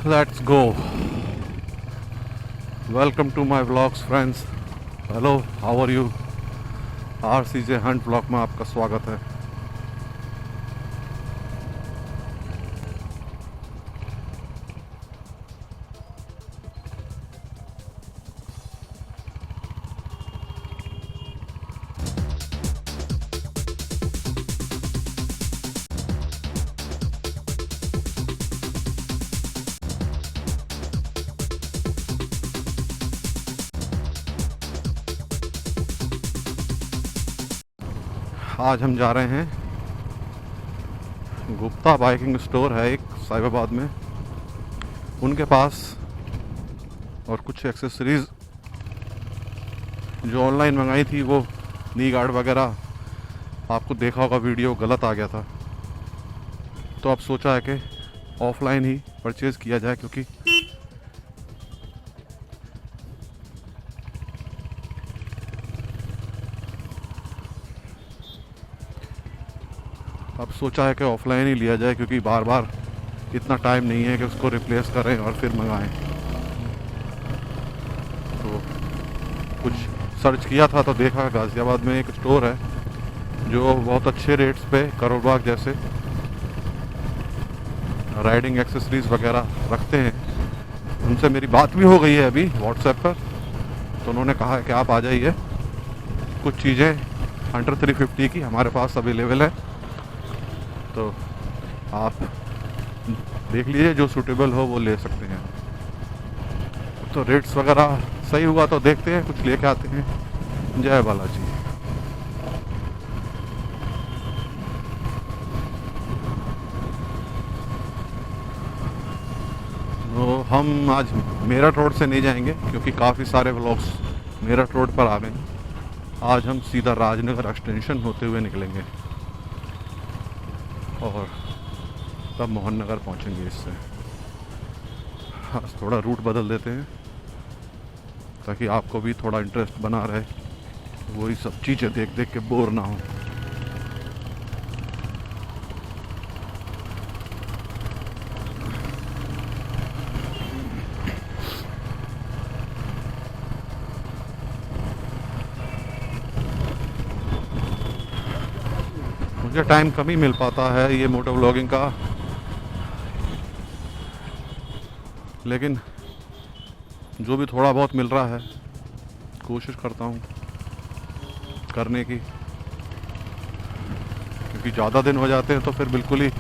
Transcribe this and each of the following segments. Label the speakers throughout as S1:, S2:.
S1: Let's go. Welcome to my vlogs, friends. Hello, how are you? RCJ Hunt vlog में आपका स्वागत है. आज हम जा रहे हैं, गुप्ता बाइकिंग स्टोर है एक साहिबाबाद में, उनके पास और कुछ एक्सेसरीज़ जो ऑनलाइन मंगाई थी, वो नी गार्ड वगैरह, आपको देखा होगा वीडियो गलत आ गया था, तो अब सोचा है कि ऑफलाइन ही परचेज़ किया जाए, क्योंकि अब सोचा है कि ऑफलाइन ही लिया जाए, क्योंकि बार बार इतना टाइम नहीं है कि उसको रिप्लेस करें और फिर मंगाएं. तो कुछ सर्च किया था तो देखा गाज़ियाबाद में एक स्टोर है जो बहुत अच्छे रेट्स पे करोल बाग जैसे राइडिंग एक्सेसरीज़ वगैरह रखते हैं. उनसे मेरी बात भी हो गई है अभी व्हाट्सएप पर, तो उन्होंने कहा है कि आप आ जाइए, कुछ चीज़ें अंडर 350 की हमारे पास अवेलेबल है, तो आप देख लीजिए, जो सूटेबल हो वो ले सकते हैं. तो रेट्स वगैरह सही हुआ तो देखते हैं, कुछ लेके आते हैं. जय बालाजी. तो हम आज मेरठ रोड से नहीं जाएंगे, क्योंकि काफ़ी सारे व्लॉग्स मेरठ रोड पर आ गए. आज हम सीधा राजनगर एक्सटेंशन होते हुए निकलेंगे और तब मोहन नगर पहुँचेंगे. इससे आज थोड़ा रूट बदल देते हैं ताकि आपको भी थोड़ा इंटरेस्ट बना रहे, वही सब चीज़ें देख देख के बोर ना हो. मुझे टाइम कम ही मिल पाता है ये मोटो व्लॉगिंग का, लेकिन जो भी थोड़ा बहुत मिल रहा है कोशिश करता हूँ करने की, क्योंकि ज़्यादा दिन हो जाते हैं तो फिर बिल्कुल ही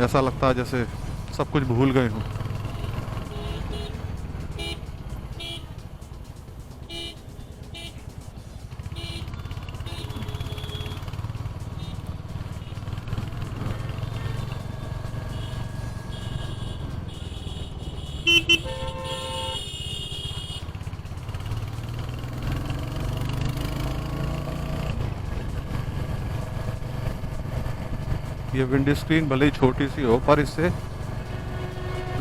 S1: ऐसा लगता है जैसे सब कुछ भूल गए हों. ये विंड स्क्रीन भले ही छोटी सी हो, पर इससे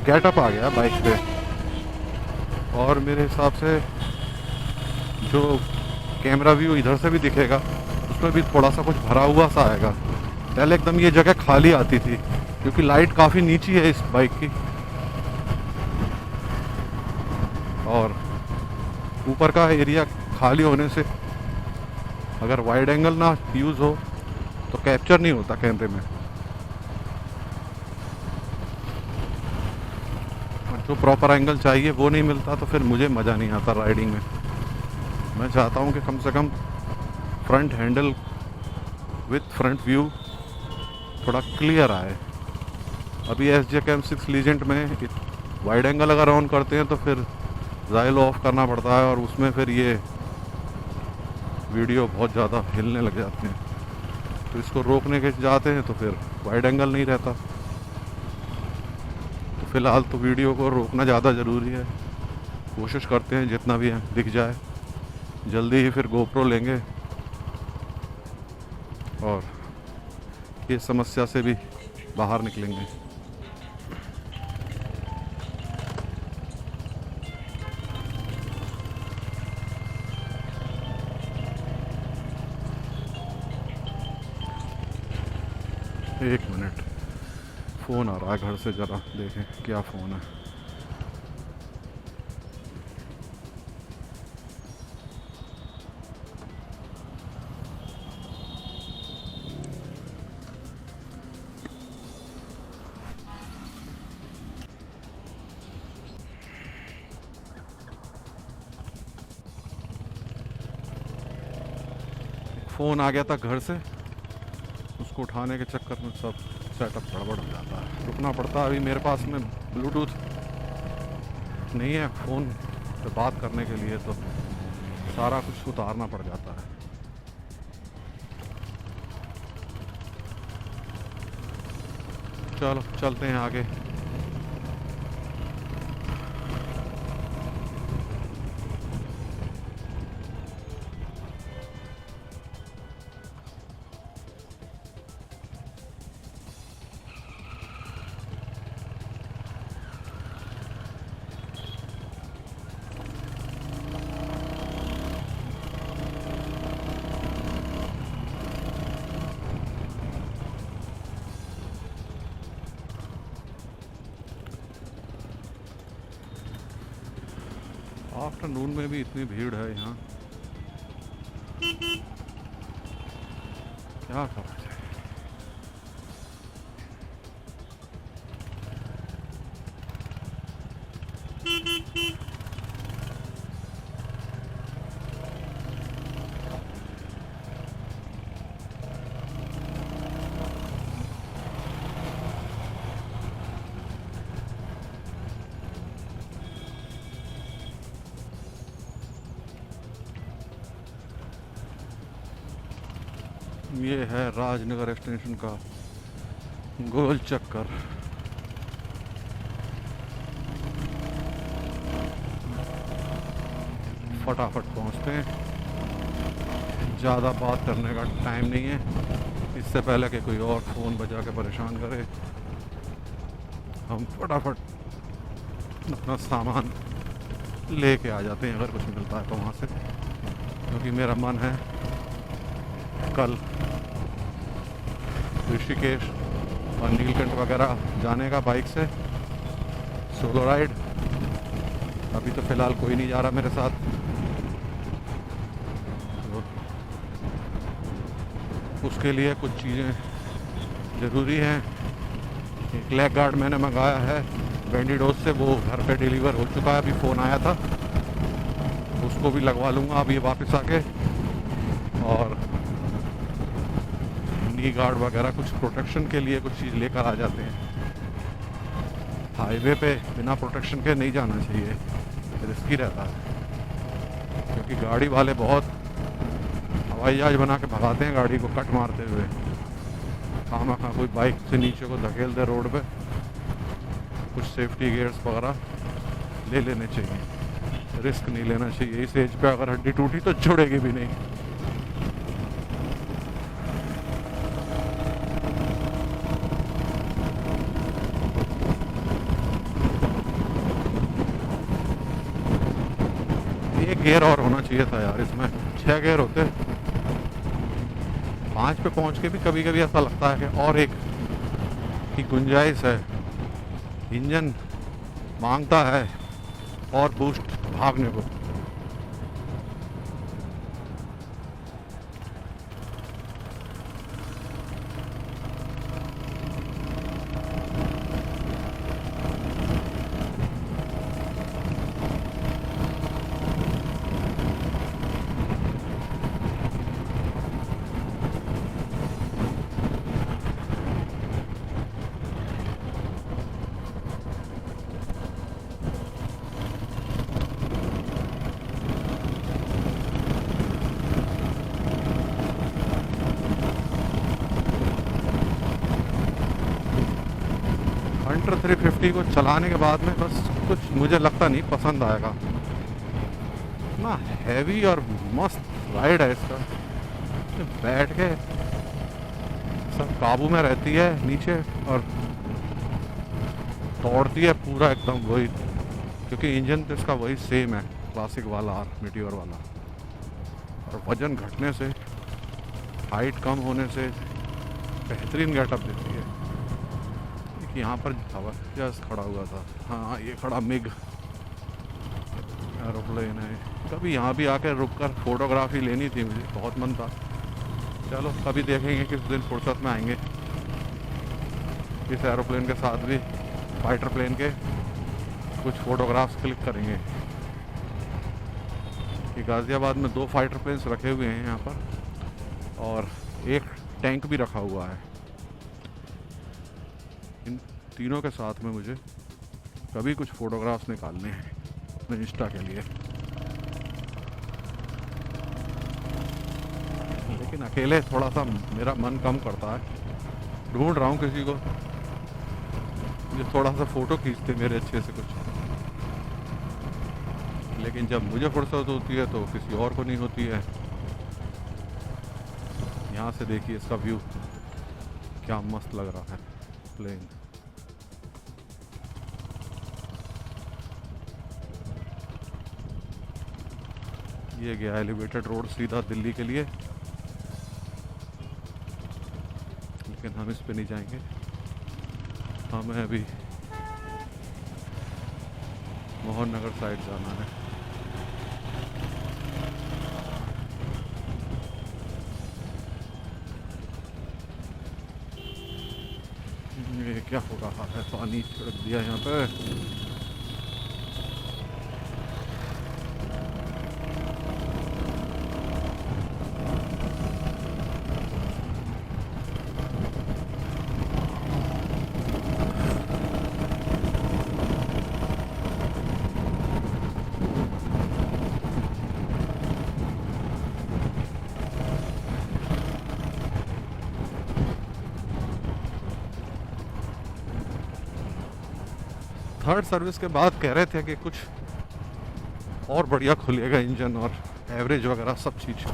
S1: गेटअप आ गया बाइक पे, और मेरे हिसाब से जो कैमरा व्यू इधर से भी दिखेगा उसमें भी थोड़ा सा कुछ भरा हुआ सा आएगा. पहले एकदम ये जगह खाली आती थी, क्योंकि लाइट काफ़ी नीची है इस बाइक की, और ऊपर का एरिया खाली होने से अगर वाइड एंगल ना यूज़ हो तो कैप्चर नहीं होता कैमरे में. जो प्रॉपर एंगल चाहिए वो नहीं मिलता, तो फिर मुझे मज़ा नहीं आता राइडिंग में. मैं चाहता हूँ कि कम से कम front handle with front view थोड़ा क्लियर आए. अभी SJCam 6 लीजेंड में वाइड एंगल अगर ऑन करते हैं तो फिर ज़ाइल ऑफ करना पड़ता है, और उसमें फिर ये वीडियो बहुत ज़्यादा हिलने लग जाते हैं. तो इसको रोकने के जाते हैं तो फिर वाइड एंगल नहीं रहता. तो फ़िलहाल तो वीडियो को रोकना ज़्यादा ज़रूरी है. कोशिश करते हैं जितना भी दिख जाए. जल्दी ही फिर GoPro लेंगे और ये समस्या से भी बाहर निकलेंगे. एक मिनट, फ़ोन आ रहा है घर से, ज़रा देखें क्या फ़ोन है। फ़ोन आ गया था घर से, उसको उठाने के चक्कर में सब सेटअप गड़बड़ हो जाता है, रुकना पड़ता है। अभी मेरे पास में ब्लूटूथ नहीं है फ़ोन पे बात करने के लिए, तो सारा कुछ उतारना पड़ जाता है। चलो चलते हैं आगे। आफ्टरनून में भी इतनी भीड़ है यहाँ, क्या करा जाए। ये है राजनगर एक्सटेंशन का गोल चक्कर। फटाफट पहुंचते हैं, ज़्यादा बात करने का टाइम नहीं है, इससे पहले कि कोई और फ़ोन बजा के परेशान करे। हम फटाफट अपना सामान लेके आ जाते हैं अगर कुछ मिलता है तो वहाँ से, क्योंकि मेरा मन है कल ऋषिकेश और नीलकंठ वगैरह जाने का बाइक से, सोलो राइड। अभी तो फ़िलहाल कोई नहीं जा रहा मेरे साथ, तो उसके लिए कुछ चीज़ें ज़रूरी हैं। एक लेग गार्ड मैंने मंगाया है वेंडिडोज से, वो घर पे डिलीवर हो चुका है, अभी फ़ोन आया था, उसको भी लगवा लूँगा अभी वापस आके। और नी गार्ड वगैरह कुछ प्रोटेक्शन के लिए कुछ चीज़ लेकर आ जाते हैं। हाईवे पे बिना प्रोटेक्शन के नहीं जाना चाहिए, रिस्की रहता है, क्योंकि गाड़ी वाले बहुत हवाई जहाज बना के भगाते हैं गाड़ी को कट मारते हुए। खामा कोई बाइक से नीचे को धकेल दे रोड पे, कुछ सेफ्टी गियर्स वगैरह ले लेने चाहिए, रिस्क नहीं लेना चाहिए। इस एज पे अगर हड्डी टूटी तो जुड़ेगी भी नहीं। एक गियर और होना चाहिए था यार, इसमें 6 गियर होते, 5 पे पहुंच के भी कभी कभी ऐसा लगता है कि और एक की गुंजाइश है। इंजन मांगता है और बूस्ट भागने को। हंटर 350 को चलाने के बाद में बस कुछ मुझे लगता नहीं पसंद आएगा ना। हैवी और मस्त राइड है इसका, बैठ के सब काबू में रहती है नीचे और दौड़ती है पूरा एकदम वही, क्योंकि इंजन तो इसका वही सेम है क्लासिक वाला और मीटियोर वाला। और वजन घटने से, हाइट कम होने से बेहतरीन गेटअप देती है। कि यहाँ पर हवाई जहाज खड़ा हुआ था। हाँ, ये खड़ा मिग एरोप्लेन है। कभी यहाँ भी आकर रुक कर फोटोग्राफी लेनी थी, मुझे बहुत मन था। चलो कभी देखेंगे, किस दिन फुर्सत में आएंगे इस एरोप्लेन के साथ भी, फाइटर प्लेन के कुछ फ़ोटोग्राफ्स क्लिक करेंगे। कि गाज़ियाबाद में 2 फाइटर प्लेन्स रखे हुए हैं यहाँ पर, और एक टैंक भी रखा हुआ है। इन तीनों के साथ में मुझे कभी कुछ फ़ोटोग्राफ्स निकालने हैं अपने इंस्टा के लिए। लेकिन अकेले थोड़ा सा मेरा मन कम करता है। ढूंढ रहा हूँ किसी को जो थोड़ा सा फ़ोटो खींचते मेरे अच्छे से कुछ, लेकिन जब मुझे फुर्सत होती है तो किसी और को नहीं होती है। यहाँ से देखिए इसका व्यू क्या मस्त लग रहा है, प्लेन। ये गया एलिवेटेड रोड सीधा दिल्ली के लिए, लेकिन हम इस पे नहीं जाएंगे। हमें अभी मोहन नगर साइड जाना है। ये क्या हो रहा है, पानी छिड़क दिया यहाँ पे। थर्ड सर्विस के बाद कह रहे थे कि कुछ और बढ़िया खुलेगा इंजन और एवरेज वगैरह सब चीज़।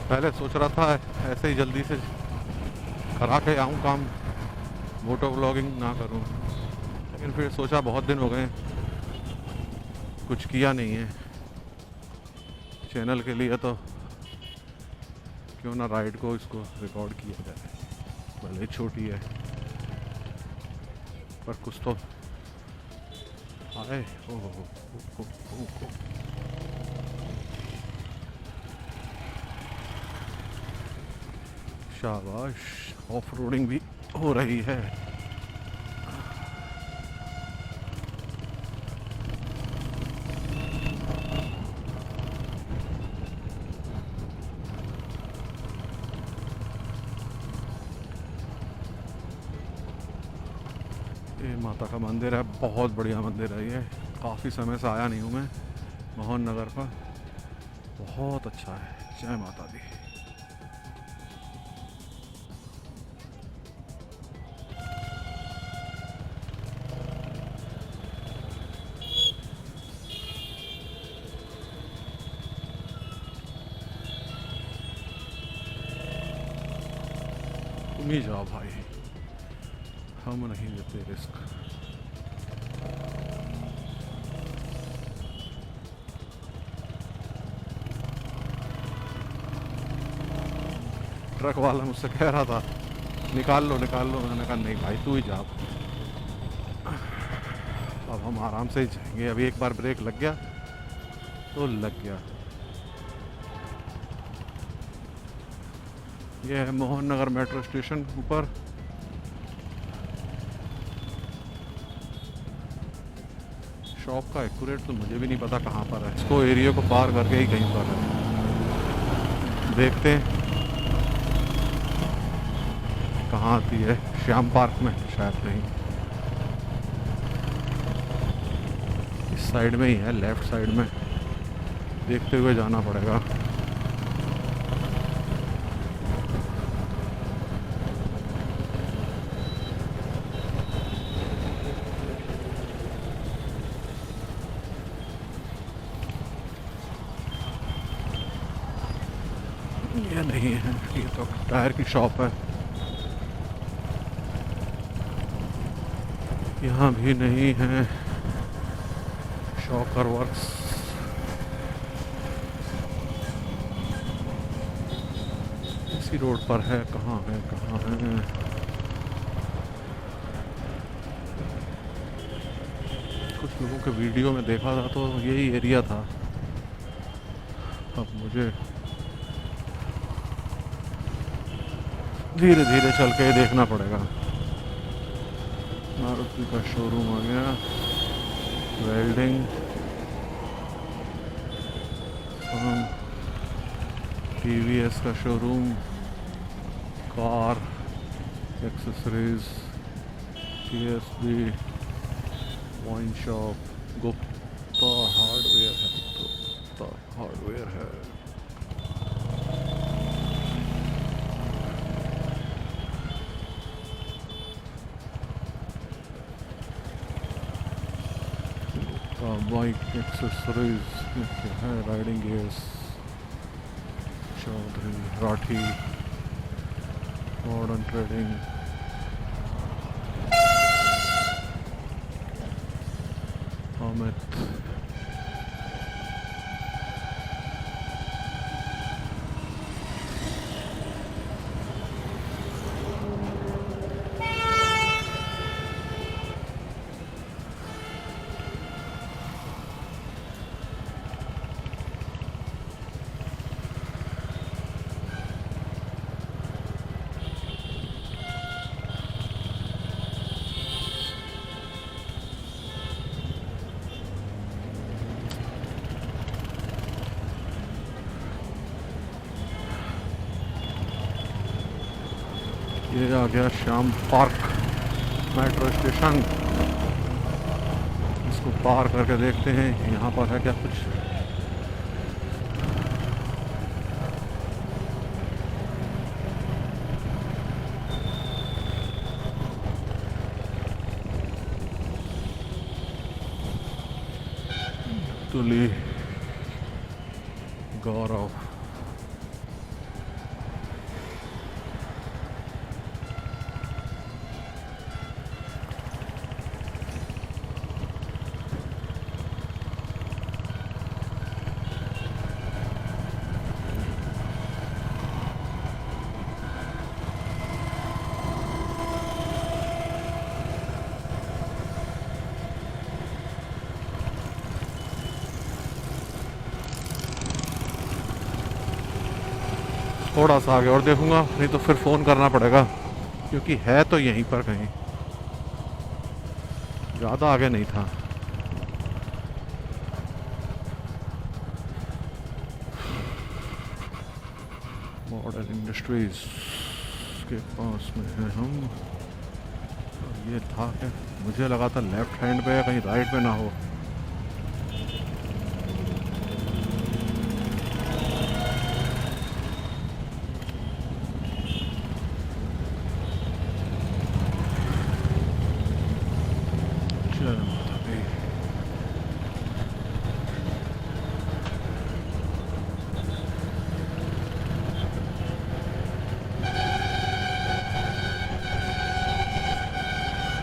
S1: पहले सोच रहा था ऐसे ही जल्दी से करा के आऊँ काम, मोटो व्लॉगिंग ना करूँ, लेकिन फिर सोचा बहुत दिन हो गए कुछ किया नहीं है चैनल के लिए, तो क्यों ना राइड को इसको रिकॉर्ड किया जाए। भले छोटी है पर कुछ तो आए। शाबाश, ऑफ रोडिंग भी हो रही है। ये माता का मंदिर है, बहुत बढ़िया मंदिर है ये। काफ़ी समय से आया नहीं हूँ मैं मोहन नगर का, बहुत अच्छा है। जय माता दी। तुम ही जाओ भाई, हम नहीं लेते रिस्क। ट्रक वाला मुझसे कह रहा था निकाल लो निकाल लो, मैंने कहा नहीं भाई तू ही जा। अब हम आराम से ही जाएंगे। अभी एक बार ब्रेक लग गया तो लग गया, ये है मोहन नगर मेट्रो स्टेशन ऊपर। शॉप का एक्यूरेट तो मुझे भी नहीं पता कहाँ पर है, इसको एरिया को पार करके ही कहीं पर है, देखते हैं कहाँ आती है। श्याम पार्क में शायद कहीं इस साइड में ही है, लेफ्ट साइड में, देखते हुए जाना पड़ेगा। ये नहीं है, ये तो टायर की शॉप है। यहाँ भी नहीं है। शॉकर वर्क्स, इसी रोड पर है। कहाँ है, कहाँ है? कुछ लोगों के वीडियो में देखा था तो यही एरिया था। अब मुझे धीरे धीरे चल के देखना पड़ेगा। मारुति का शोरूम आ गया, वेल्डिंग, टीवीएस का showroom, car accessories, CSB, wine shop, Gupta hardware है, गुप्ता हार्डवेयर है। बाइक एक्सेसरीज है, riding gears, Chaudhary Rathi, modern trading, Amit, ये आ गया श्याम पार्क मेट्रो स्टेशन। इसको पार करके देखते हैं यहाँ पर है क्या कुछ। तुली गौरव, थोड़ा सा आगे और देखूंगा, नहीं तो फिर फ़ोन करना पड़ेगा, क्योंकि है तो यहीं पर कहीं, ज़्यादा आगे नहीं था। मॉडर्न इंडस्ट्रीज के पास में है हम। और ये था क्या, मुझे लगा था लेफ्ट हैंड पे या कहीं राइट पे ना हो।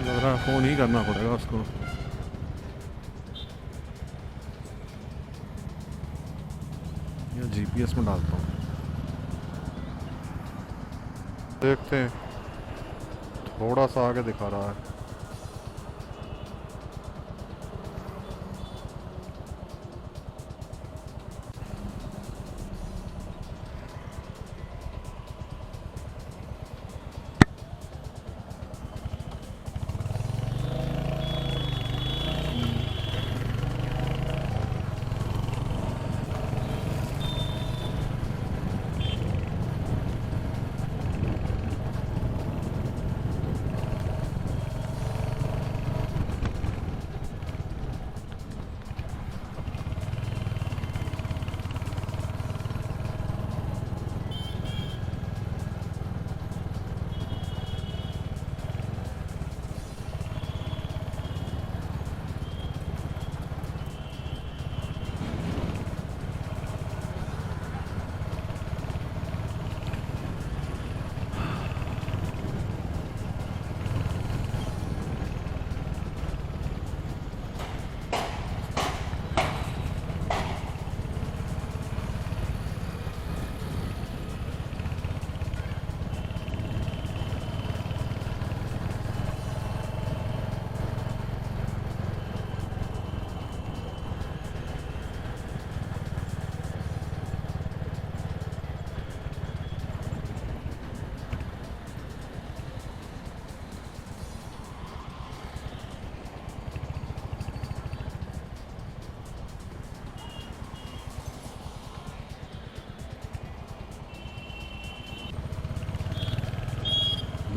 S1: लग रहा है फ़ोन ही करना पड़ेगा उसको। या जीपीएस में डालता हूँ, देखते हैं। थोड़ा सा आगे दिखा रहा है।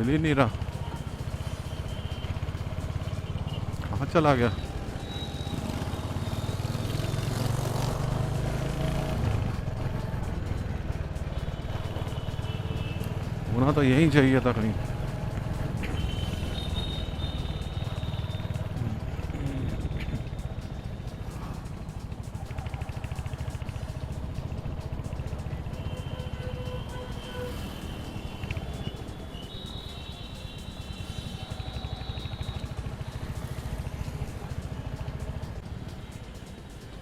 S1: मिल ही नहीं रहा, कहाँ चला गया? होना तो यहीं चाहिए था कहीं।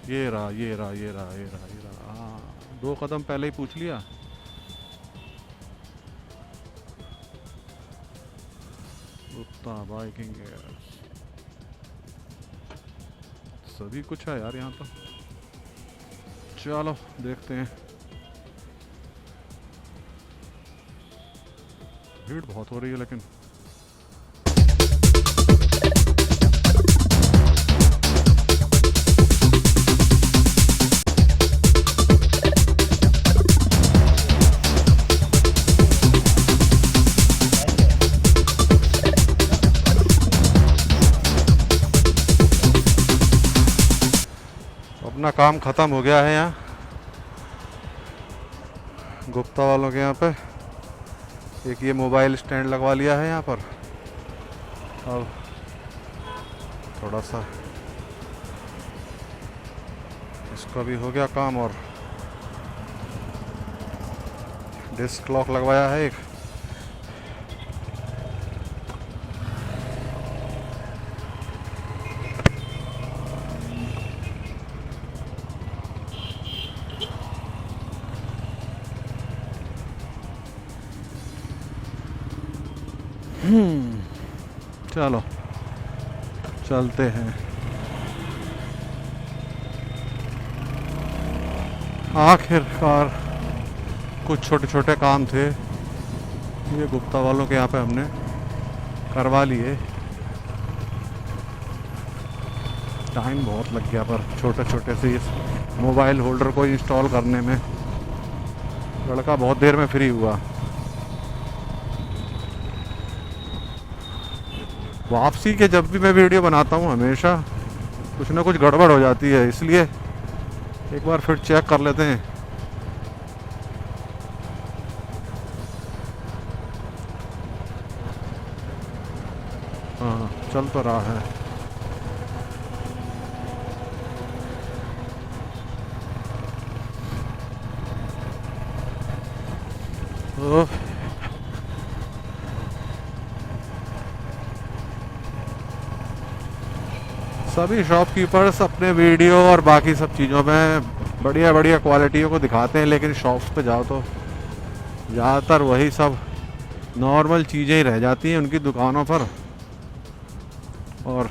S1: ये रहा, ये रहा, ये रहा, ये रहा, ये रहा। हाँ, 2 कदम पहले ही पूछ लिया। गुप्ता बाइकिंग सभी कुछ है यार यहाँ तो। चलो देखते हैं। भीड़ बहुत हो रही है लेकिन। अपना काम ख़त्म हो गया है यहाँ गुप्ता वालों के यहाँ पे। एक ये मोबाइल स्टैंड लगवा लिया है यहाँ पर। अब थोड़ा सा इसका भी हो गया काम, और डिस्क लॉक लगवाया है एक। चलो चलते हैं। आखिरकार कुछ छोटे छोटे काम थे ये गुप्ता वालों के यहाँ पे हमने करवा लिए। टाइम बहुत लग गया पर छोटे छोटे से इस मोबाइल होल्डर को इंस्टॉल करने में। लड़का बहुत देर में फ्री हुआ। वापसी के जब भी मैं वीडियो बनाता हूँ हमेशा कुछ ना कुछ गड़बड़ हो जाती है, इसलिए एक बार फिर चेक कर लेते हैं। हाँ चल तो रहा है। सभी शॉपकीपर्स अपने वीडियो और बाकी सब चीज़ों में बढ़िया बढ़िया क्वालिटियों को दिखाते हैं, लेकिन शॉप्स पे जाओ तो ज़्यादातर वही सब नॉर्मल चीज़ें ही रह जाती हैं उनकी दुकानों पर, और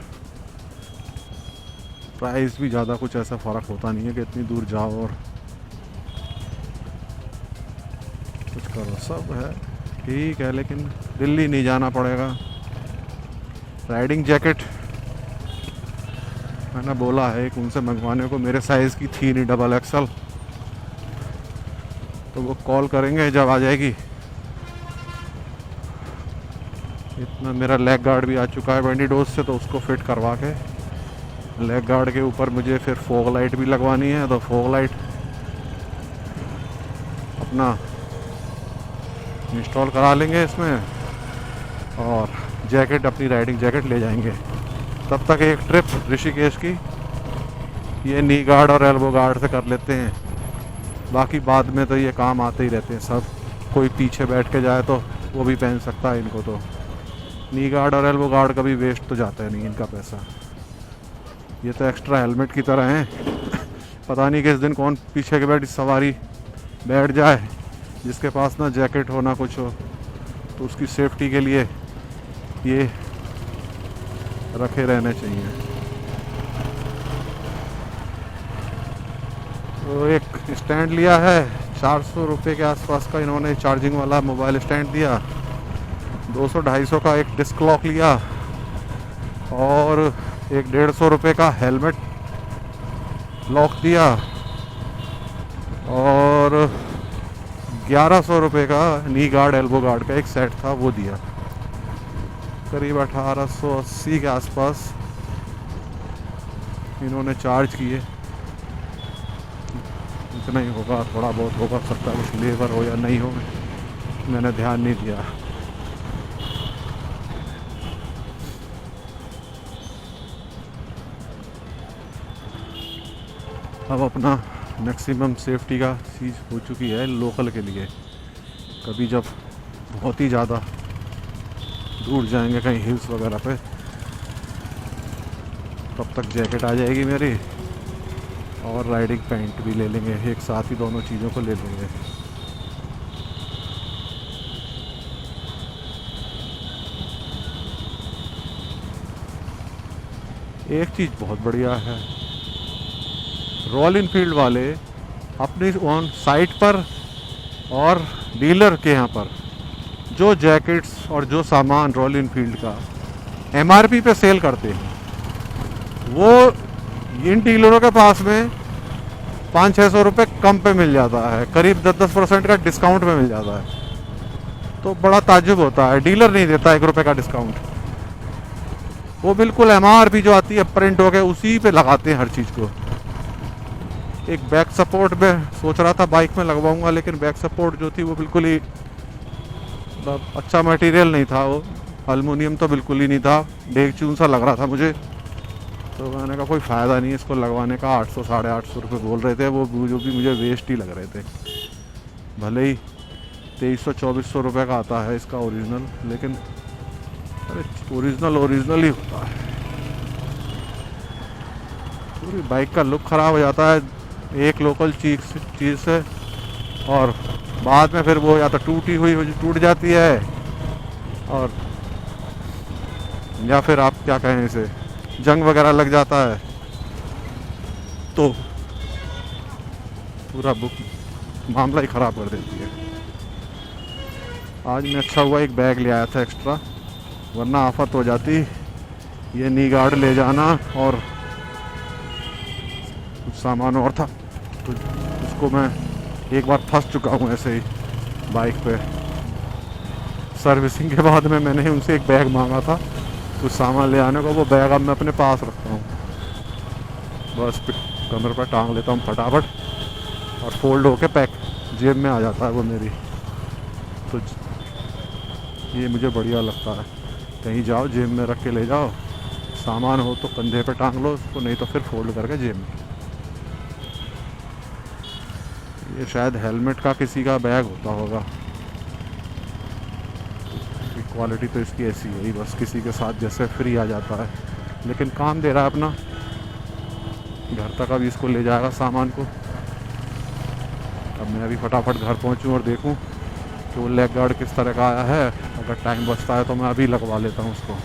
S1: प्राइस भी ज़्यादा कुछ ऐसा फ़र्क होता नहीं है कि इतनी दूर जाओ और कुछ करो। सब है ठीक है, लेकिन दिल्ली नहीं जाना पड़ेगा। राइडिंग जैकेट मैंने बोला है एक उनसे मंगवाने को, मेरे साइज़ की थी नहीं, XXL, तो वो कॉल करेंगे जब आ जाएगी। इतना मेरा लेग गार्ड भी आ चुका है वेंडिडोज से, तो उसको फिट करवा के लेग गार्ड के ऊपर मुझे फिर फॉग लाइट भी लगवानी है, तो फॉग लाइट अपना इंस्टॉल करा लेंगे इसमें, और जैकेट अपनी राइडिंग जैकेट ले जाएंगे। तब तक एक ट्रिप ऋषिकेश की ये नी गार्ड और एल्बो गार्ड से कर लेते हैं, बाकी बाद में तो ये काम आते ही रहते हैं सब। कोई पीछे बैठ के जाए तो वो भी पहन सकता है इनको, तो नी गार्ड और एल्बो गार्ड कभी वेस्ट तो जाता है नहीं इनका पैसा। ये तो एक्स्ट्रा हेलमेट की तरह हैं। पता नहीं किस दिन कौन पीछे के बैठ सवारी बैठ जाए जिसके पास ना जैकेट हो ना कुछ हो, तो उसकी सेफ्टी के लिए ये रखे रहने चाहिए। तो एक स्टैंड लिया है 400 रुपये के आसपास का, इन्होंने चार्जिंग वाला मोबाइल स्टैंड दिया। 200-250 का एक डिस्क लॉक लिया, और एक 150 रुपये का हेलमेट लॉक दिया, और 1100 रुपये का नी गार्ड एल्बो गार्ड का एक सेट था वो दिया। करीब 1880 के आसपास इन्होंने चार्ज किए। इतना ही होगा, थोड़ा बहुत होगा, सकता है कुछ लेबर हो या नहीं हो, मैंने ध्यान नहीं दिया। अब अपना मैक्सिमम सेफ्टी का चीज़ हो चुकी है लोकल के लिए। कभी जब बहुत ही ज़्यादा दूर जाएंगे कहीं हिल्स वगैरह पे, तब तक जैकेट आ जाएगी मेरी और राइडिंग पैंट भी ले लेंगे, एक साथ ही दोनों चीज़ों को ले लेंगे। एक चीज़ बहुत बढ़िया है, रॉयल इनफील्ड वाले अपनी ऑन साइट पर और डीलर के यहाँ पर जो जैकेट्स और जो सामान रॉयल इनफील्ड का एमआरपी पे सेल करते हैं, वो इन डीलरों के पास में 500-600 रुपये कम पे मिल जाता है, करीब 10-10% का डिस्काउंट में मिल जाता है। तो बड़ा ताज्जुब होता है, डीलर नहीं देता 1 रुपये का डिस्काउंट, वो बिल्कुल एमआरपी जो आती है प्रिंट हो गए उसी पे लगाते हैं हर चीज़ को। एक बैक सपोर्ट में सोच रहा था बाइक में लगवाऊंगा, लेकिन बैक सपोर्ट जो थी वो बिल्कुल ही अच्छा मटेरियल नहीं था, वो एल्युमिनियम तो बिल्कुल ही नहीं था, डेग चून सा लग रहा था मुझे। तो मैंने कहा कोई फ़ायदा नहीं है इसको लगवाने का, 800-850 रुपये बोल रहे थे वो, जो भी मुझे वेस्ट ही लग रहे थे। भले ही 2300-2400 रुपये का आता है इसका ओरिजिनल, लेकिन अरे ओरिजिनल ही होता है। पूरी बाइक का लुक ख़राब हो जाता है एक लोकल चीज़ से, और बाद में फिर वो या तो टूटी हुई टूट जाती है, और या फिर आप क्या कहें इसे, जंग वगैरह लग जाता है, तो पूरा मामला ही ख़राब कर देती है। आज मैं अच्छा हुआ एक बैग ले आया था एक्स्ट्रा, वरना आफत हो जाती। ये नी गार्ड ले जाना और कुछ सामान और था, तो उसको मैं एक बार फंस चुका हूँ ऐसे ही बाइक पे। सर्विसिंग के बाद में मैंने उनसे एक बैग मांगा था कुछ सामान ले आने को, वो बैग अब मैं अपने पास रखता हूँ, बस कमर पर टांग लेता हूँ फटाफट और फोल्ड होके पैक जेब में आ जाता है वो मेरी। तो ये मुझे बढ़िया लगता है, कहीं जाओ जेब में रख के ले जाओ, सामान हो तो कंधे पे टांग लो उसको, नहीं तो फिर फोल्ड करके जेब में। ये शायद हेलमेट का किसी का बैग होता होगा, क्वालिटी तो इसकी ऐसी है ही, बस किसी के साथ जैसे फ्री आ जाता है, लेकिन काम दे रहा है अपना। घर तक अभी इसको ले जाएगा सामान को। अब मैं अभी फटाफट घर पहुंचूं और देखूं कि वो लेग गार्ड किस तरह का आया है। अगर टाइम बचता है तो मैं अभी लगवा लेता हूं उसको।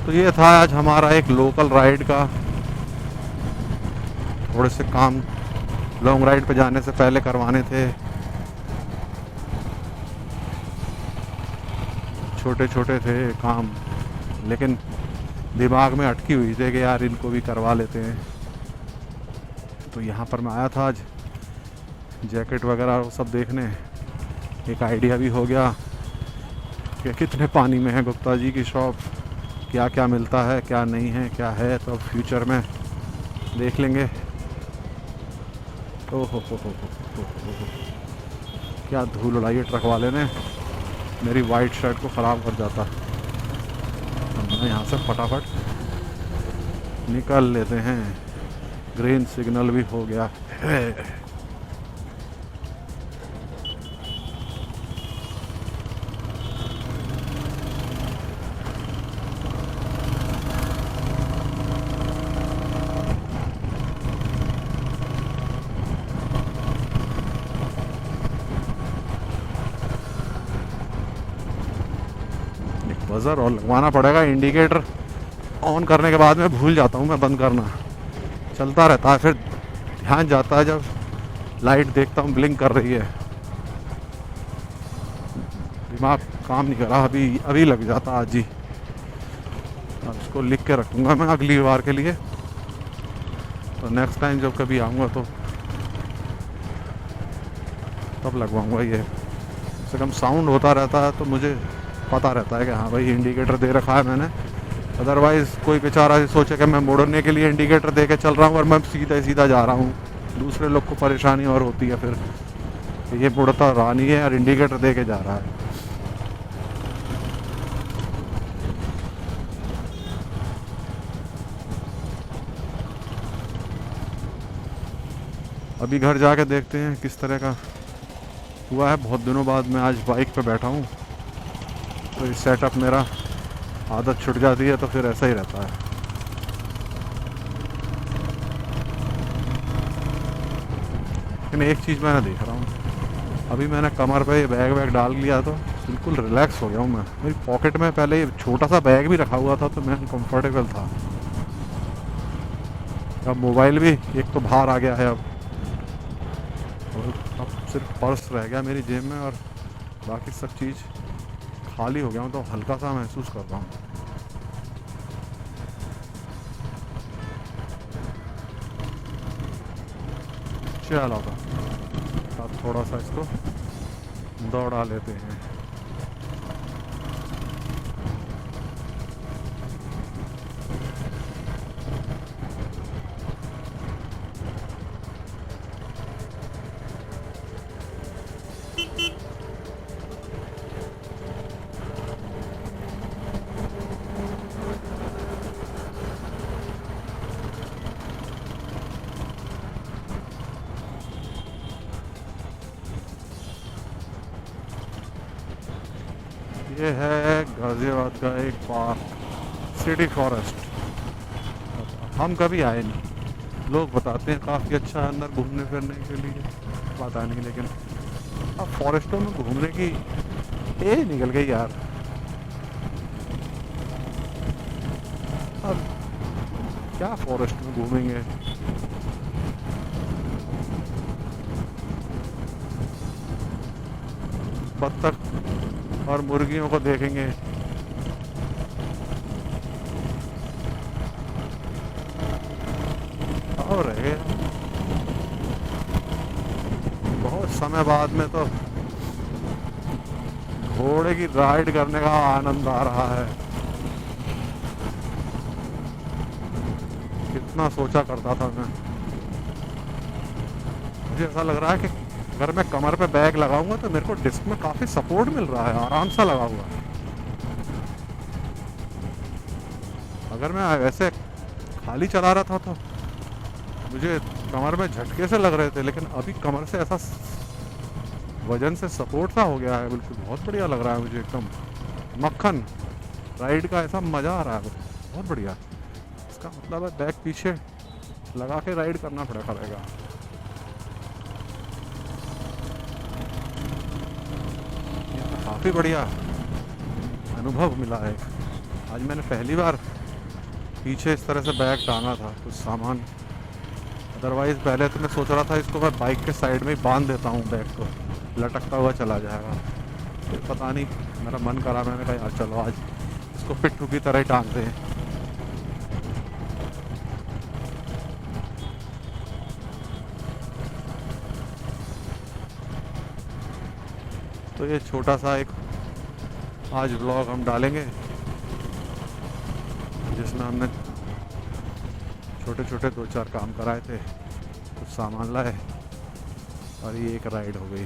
S1: तो ये था आज हमारा एक लोकल राइड का। थोड़े से काम लॉन्ग राइड पे जाने से पहले करवाने थे, छोटे छोटे थे काम, लेकिन दिमाग में अटकी हुई थी कि यार इनको भी करवा लेते हैं। तो यहाँ पर मैं आया था आज जैकेट वगैरह सब देखने, एक आइडिया भी हो गया कि कितने पानी में है गुप्ता जी की शॉप, क्या क्या मिलता है क्या नहीं है क्या है, तो फ्यूचर में देख लेंगे। ओहो हो, क्या धूल उड़ाई है ट्रक वाले ने, मेरी वाइट शर्ट को ख़राब कर जाता। मैं यहाँ से फटाफट निकल लेते हैं, ग्रीन सिग्नल भी हो गया है। बजर और लगवाना पड़ेगा, इंडिकेटर ऑन करने के बाद में भूल जाता हूँ मैं बंद करना। चलता रहता है, फिर ध्यान जाता है जब लाइट देखता हूँ ब्लिंक कर रही है, दिमाग काम नहीं कर रहा, अभी अभी लग जाता आज ही। अब इसको लिख के रखूँगा मैं अगली बार के लिए, तो नेक्स्ट टाइम जब कभी आऊँगा तो तब लगवाऊँगा। ये कम से कम साउंड होता रहता है तो मुझे पता रहता है कि हाँ भाई इंडिकेटर दे रखा है मैंने। अदरवाइज़ कोई बेचारा सोचे कि मैं मुड़ने के लिए इंडिकेटर दे के चल रहा हूँ और मैं सीधा सीधा जा रहा हूँ, दूसरे लोग को परेशानी और होती है फिर, ये मुड़ता रहा नहीं है और इंडिकेटर दे के जा रहा है। अभी घर जाके देखते हैं किस तरह का हुआ है। बहुत दिनों बाद मैं आज बाइक पे बैठा हूँ, तो इस सेटअप मेरा आदत छूट जाती है तो फिर ऐसा ही रहता है। लेकिन एक चीज़ मैंने देख रहा हूँ, अभी मैंने कमर पे ये बैग वैग डाल लिया तो बिल्कुल रिलैक्स हो गया हूँ मैं। मेरी पॉकेट में पहले ये छोटा सा बैग भी रखा हुआ था तो मैं कंफर्टेबल था, अब मोबाइल भी एक तो बाहर आ गया है अब, और अब सिर्फ पर्स रह गया मेरी जेब में और बाकी सब चीज़ खाली हो गया हूँ, तो हल्का सा महसूस कर रहा हूँ। चलो अब थोड़ा सा इसको दौड़ा लेते हैं। ये है गाज़ियाबाद का एक पार्क, सिटी फॉरेस्ट। हम कभी आए नहीं, लोग बताते हैं काफ़ी अच्छा है अंदर घूमने फिरने के लिए, पता नहीं, लेकिन अब फॉरेस्टों में घूमने की एज निकल गई यार। अब क्या फॉरेस्ट में घूमेंगे, बत्तख और मुर्गियों को देखेंगे। और रहे बहुत समय बाद में तो घोड़े की राइड करने का आनंद आ रहा है। कितना सोचा करता था मैं, मुझे ऐसा लग रहा है कि अगर मैं कमर पे बैग लगाऊंगा तो मेरे को डिस्क में काफ़ी सपोर्ट मिल रहा है, आराम सा लगा हुआ। अगर मैं वैसे खाली चला रहा था तो मुझे कमर में झटके से लग रहे थे, लेकिन अभी कमर से ऐसा वजन से सपोर्ट सा हो गया है, बिल्कुल बहुत बढ़िया लग रहा है मुझे, एकदम मक्खन राइड का ऐसा मज़ा आ रहा है, बहुत बढ़िया। इसका मतलब है बैग पीछे लगा के राइड करना पड़ेगा। काफ़ी बढ़िया अनुभव मिला है। आज मैंने पहली बार पीछे इस तरह से बैग टांगा था कुछ सामान, अदरवाइज़ पहले तो मैं सोच रहा था इसको मैं बाइक के साइड में ही बांध देता हूँ, बैग को लटकता हुआ चला जाएगा। फिर पता नहीं मेरा मन करा, मैंने कहा यार चलो आज इसको पिट्ठू की तरह ही टांगते हैं। तो ये छोटा सा एक आज व्लॉग हम डालेंगे जिसमें हमने छोटे छोटे 2-4 काम कराए थे, कुछ सामान लाए और ये एक राइड हो गई।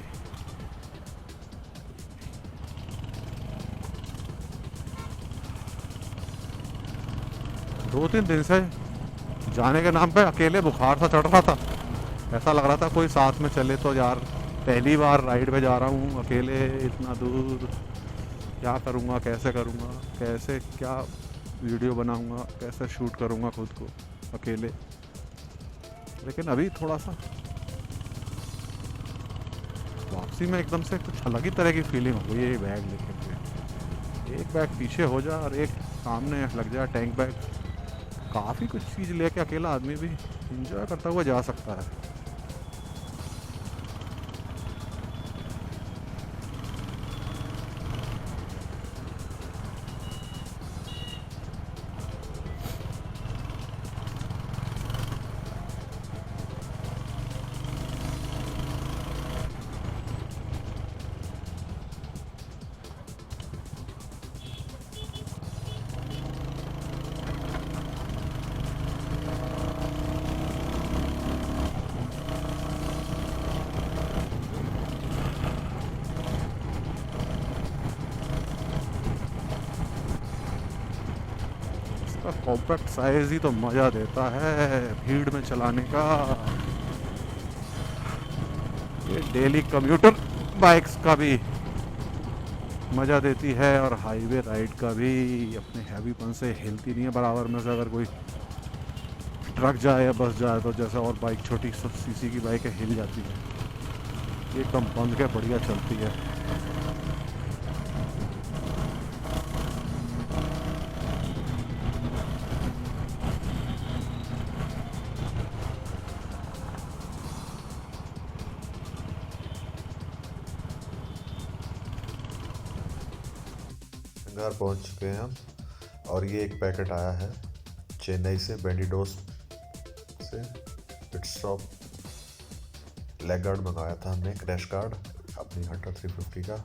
S1: दो तीन दिन से जाने के नाम पे अकेले बुखार सा चढ़ रहा था, ऐसा लग रहा था कोई साथ में चले तो यार। पहली बार राइड पे जा रहा हूँ अकेले इतना दूर, क्या करूँगा, कैसे करूँगा, कैसे क्या वीडियो बनाऊँगा, कैसे शूट करूँगा खुद को अकेले। लेकिन अभी थोड़ा सा वापसी में एकदम से कुछ अलग ही तरह की फीलिंग हो गई। ये बैग लेके एक बैग पीछे हो जाए और एक सामने लग जाए टैंक बैग, काफ़ी कुछ चीज़ लेके अकेला आदमी भी इंजॉय करता हुआ जा सकता है। इसका कॉम्पैक्ट साइज ही तो मज़ा देता है भीड़ में चलाने का। ये डेली कम्यूटर बाइक्स का भी मज़ा देती है और हाईवे राइड का भी। अपने हैवीपन से हिलती नहीं है बराबर में से। अगर कोई ट्रक जाए या बस जाए तो जैसे, और बाइक छोटी सीसी की बाइक है हिल जाती है, ये एकदम बंद के बढ़िया चलती है।
S2: घर पहुंच चुके हैं हम। और ये एक पैकेट आया है चेन्नई से, बेंडिडोस से। पिट स्टॉप लेग गार्ड मंगाया था हमने, क्रैश गार्ड अपनी हंटर 350 का।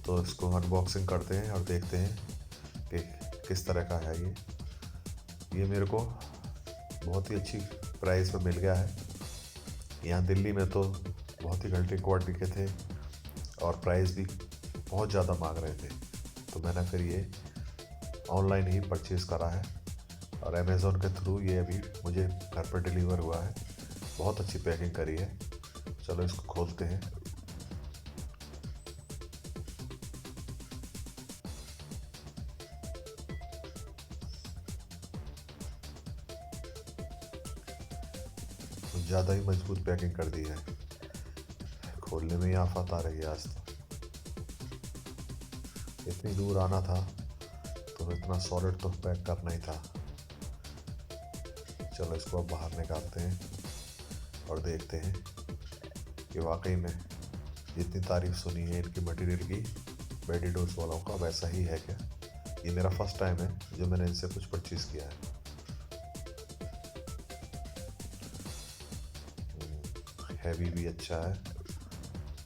S2: तो इसको अनबॉक्सिंग करते हैं और देखते हैं कि किस तरह का है ये मेरे को बहुत ही अच्छी प्राइस में मिल गया है। यहाँ दिल्ली में तो बहुत ही घंटे क्वालिटी के थे और प्राइस भी बहुत ज़्यादा मांग रहे थे। तो मैंने फिर ये ऑनलाइन ही परचेज़ करा है और अमेज़ोन के थ्रू ये अभी मुझे घर पर डिलीवर हुआ है। बहुत अच्छी पैकिंग करी है। चलो इसको खोलते हैं। कुछ ज़्यादा ही मजबूत पैकिंग कर दी है, खोलने में ही आफत आ रही है आज तो। इतनी दूर आना था तो इतना सॉलिड तो पैक करना ही था। चलो इसको अब बाहर निकालते हैं और देखते हैं कि वाकई में जितनी तारीफ सुनी है इनकी मटेरियल की बेंडिडोस वालों का, वैसा ही है क्या। ये मेरा फर्स्ट टाइम है जो मैंने इनसे कुछ परचेज़ किया है। हैवी भी अच्छा है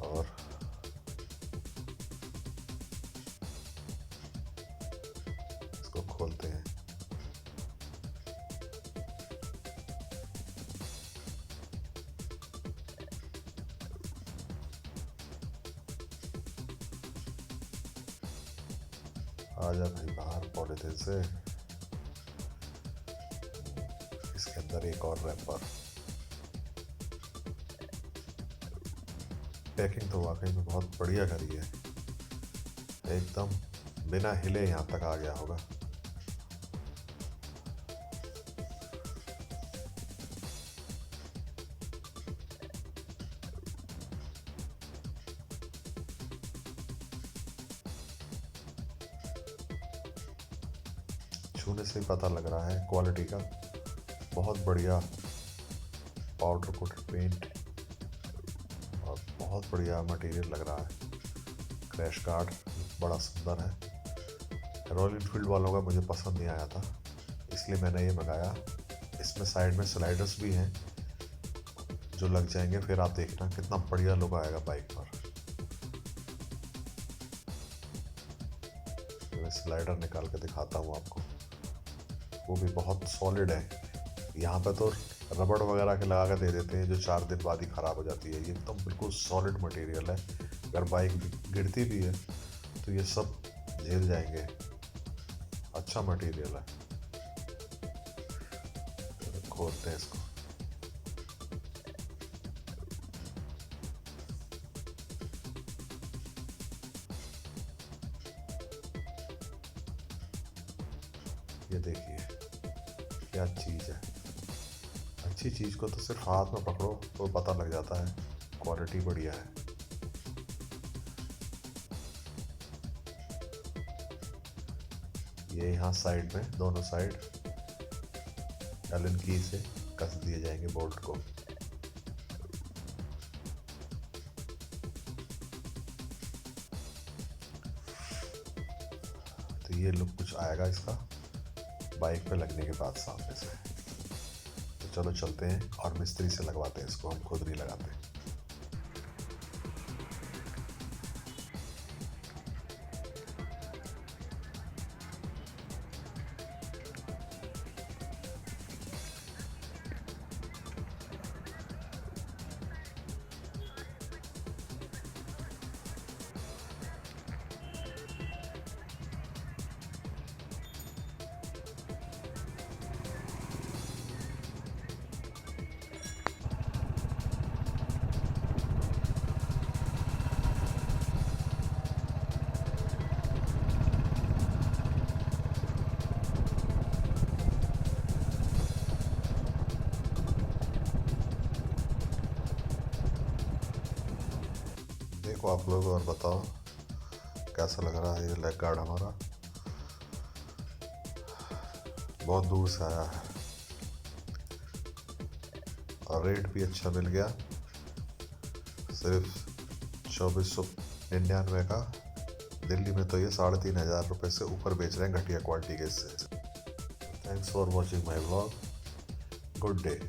S2: और इसको खोलते हैं। आजा भाई बाहर पॉलिथीन से। इसके अंदर एक और रैपर। पैकिंग तो वाकई में बहुत बढ़िया करी है, एकदम बिना हिले यहाँ तक आ गया होगा। छूने से ही पता लग रहा है क्वालिटी का। बहुत बढ़िया पाउडर कोटेड पेंट और बहुत बढ़िया मटेरियल लग रहा है। क्रैश गार्ड बड़ा सुंदर है। रॉयल इनफील्ड वालों का मुझे पसंद नहीं आया था, इसलिए मैंने ये मंगाया। इसमें साइड में स्लाइडर्स भी हैं जो लग जाएंगे, फिर आप देखना कितना बढ़िया लुक आएगा बाइक पर। मैं स्लाइडर निकाल के दिखाता हूँ आपको, वो भी बहुत सॉलिड है। यहाँ पे तो रबड़ वगैरह के लगा के दे देते हैं जो 4 दिन बाद ही ख़राब हो जाती है। ये एकदम बिल्कुल सॉलिड मटेरियल है। अगर बाइक गिरती भी है तो ये सब झेल जाएंगे। अच्छा मटेरियल है। तो खोलते हैं इसको। ये देखिए क्या चीज़ है। अच्छी चीज़ को तो सिर्फ हाथ में पकड़ो तो पता लग जाता है, क्वालिटी बढ़िया है। ये यहाँ साइड में, दोनों साइड एलन की से कस दिए जाएंगे बोल्ट को। तो ये लुक कुछ आएगा इसका बाइक पे लगने के बाद सामने से। तो चलो चलते हैं और मिस्त्री से लगवाते हैं इसको, हम खुद नहीं लगाते। देखो आप लोग और बताओ कैसा लग रहा है ये लेग गार्ड हमारा। बहुत दूर से आया है और रेट भी अच्छा मिल गया, सिर्फ 2499 का। दिल्ली में तो ये 3500 रुपये से ऊपर बेच रहे हैं घटिया क्वालिटी के इससे। Thanks for watching my vlog. Good day.